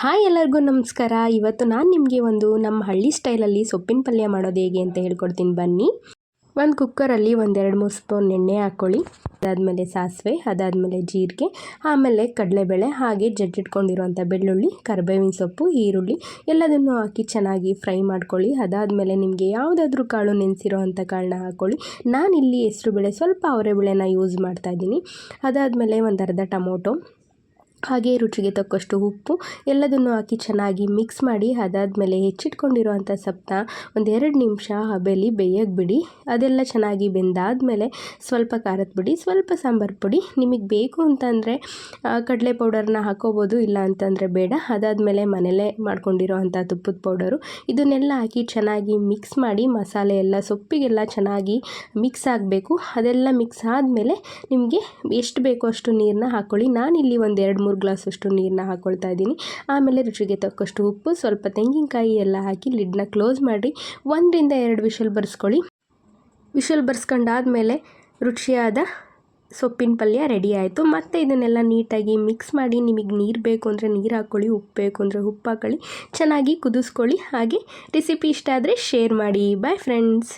Hi ಎಲ್ಲರಿಗೂ ನಮಸ್ಕಾರ. ಇವತ್ತು ನಾನು ನಿಮಗೆ ನಮ್ಮ ಹಳ್ಳಿ ಸ್ಟೈಲಲ್ಲಿ ಸೊಪ್ಪಿನ ಪಲ್ಯ ಮಾಡೋದು ಹೇಗೆ ಅಂತ ಹೇಳ್ಕೊಡ್ತೀನಿ ಬನ್ನಿ. ಒಂದು ಕುಕ್ಕರಲ್ಲಿ 1-2-3 ಸ್ಪೂನ್ ಎಣ್ಣೆ ಹಾಕ್ಕೊಳ್ಳಿ. ಅದಾದಮೇಲೆ ಸಾಸಿವೆ, ಅದಾದಮೇಲೆ ಜೀರಿಗೆ, ಆಮೇಲೆ ಕಡಲೆಬೇಳೆ, ಹಾಗೆ ಜಜ್ಜಿಟ್ಕೊಂಡಿರುವಂಥ ಬೆಳ್ಳುಳ್ಳಿ, ಕರಿಬೇವಿನ ಸೊಪ್ಪು, ಈರುಳ್ಳಿ ಎಲ್ಲದನ್ನು ಹಾಕಿ ಚೆನ್ನಾಗಿ ಫ್ರೈ ಮಾಡ್ಕೊಳ್ಳಿ. ಅದಾದಮೇಲೆ ನಿಮಗೆ ಯಾವುದಾದ್ರೂ ಕಾಳು ನೆನೆಸಿರೋ ಅಂಥ ಕಾಳನ್ನ ಹಾಕ್ಕೊಳ್ಳಿ. ನಾನಿಲ್ಲಿ ಹೆಸರುಬೇಳೆ ಸ್ವಲ್ಪ ಅವರೆಬೇಳೆನ ಯೂಸ್ ಮಾಡ್ತಾಯಿದ್ದೀನಿ. ಅದಾದಮೇಲೆ ಒಂದು ಅರ್ಧ ಟೊಮೊಟೊ, ಹಾಗೆ ರುಚಿಗೆ ತಕ್ಕಷ್ಟು ಉಪ್ಪು ಎಲ್ಲದನ್ನು ಹಾಕಿ ಚೆನ್ನಾಗಿ ಮಿಕ್ಸ್ ಮಾಡಿ, ಅದಾದಮೇಲೆ ಹೆಚ್ಚಿಟ್ಕೊಂಡಿರುವಂಥ ಸೊಪ್ಪನ್ನ 1-2 ನಿಮಿಷ ಹಬೆಯಲ್ಲಿ ಬೇಯಕ್ಕೆ ಬಿಡಿ. ಅದೆಲ್ಲ ಚೆನ್ನಾಗಿ ಬೆಂದಾದಮೇಲೆ ಸ್ವಲ್ಪ ಖಾರದ ಪುಡಿ, ಸ್ವಲ್ಪ ಸಾಂಬಾರು ಪುಡಿ, ನಿಮಗೆ ಬೇಕು ಅಂತಂದರೆ ಕಡಲೆ ಪೌಡರ್ನ ಹಾಕೋಬೋದು, ಇಲ್ಲ ಅಂತಂದರೆ ಬೇಡ. ಅದಾದಮೇಲೆ ಮನೇಲೇ ಮಾಡ್ಕೊಂಡಿರೋವಂಥ ತುಪ್ಪದ ಪೌಡರು, ಇದನ್ನೆಲ್ಲ ಹಾಕಿ ಚೆನ್ನಾಗಿ ಮಿಕ್ಸ್ ಮಾಡಿ, ಮಸಾಲೆ ಎಲ್ಲ ಸೊಪ್ಪಿಗೆಲ್ಲ ಚೆನ್ನಾಗಿ ಮಿಕ್ಸ್ ಆಗಬೇಕು. ಅದೆಲ್ಲ ಮಿಕ್ಸ್ ಆದಮೇಲೆ ನಿಮಗೆ ಎಷ್ಟು ಬೇಕೋ ಅಷ್ಟು ನೀರನ್ನ ಹಾಕ್ಕೊಳ್ಳಿ. ನಾನಿಲ್ಲಿ 1-2-3 ಗ್ಲಾಸಷ್ಟು ನೀರನ್ನ ಹಾಕ್ಕೊಳ್ತಾ ಇದ್ದೀನಿ. ಆಮೇಲೆ ರುಚಿಗೆ ತಕ್ಕಷ್ಟು ಉಪ್ಪು, ಸ್ವಲ್ಪ ತೆಂಗಿನಕಾಯಿ ಎಲ್ಲ ಹಾಕಿ ಲಿಡ್ನ ಕ್ಲೋಸ್ ಮಾಡಿ 1-2 ವಿಷಲ್ ಬರ್ಸ್ಕೊಳ್ಳಿ. ವಿಷಲ್ ಬರ್ಸ್ಕೊಂಡಾದಮೇಲೆ ರುಚಿಯಾದ ಸೊಪ್ಪಿನ ಪಲ್ಯ ರೆಡಿ ಆಯಿತು. ಮತ್ತು ಇದನ್ನೆಲ್ಲ ನೀಟಾಗಿ ಮಿಕ್ಸ್ ಮಾಡಿ, ನಿಮಗೆ ನೀರು ಬೇಕು ಅಂದರೆ ನೀರು ಹಾಕ್ಕೊಳ್ಳಿ, ಉಪ್ಪು ಬೇಕು ಅಂದರೆ ಉಪ್ಪು ಹಾಕ್ಕೊಳ್ಳಿ, ಚೆನ್ನಾಗಿ ಕುದಿಸ್ಕೊಳ್ಳಿ. ಹಾಗೆ ರೆಸಿಪಿ ಇಷ್ಟ ಆದರೆ ಶೇರ್ ಮಾಡಿ. Bye friends.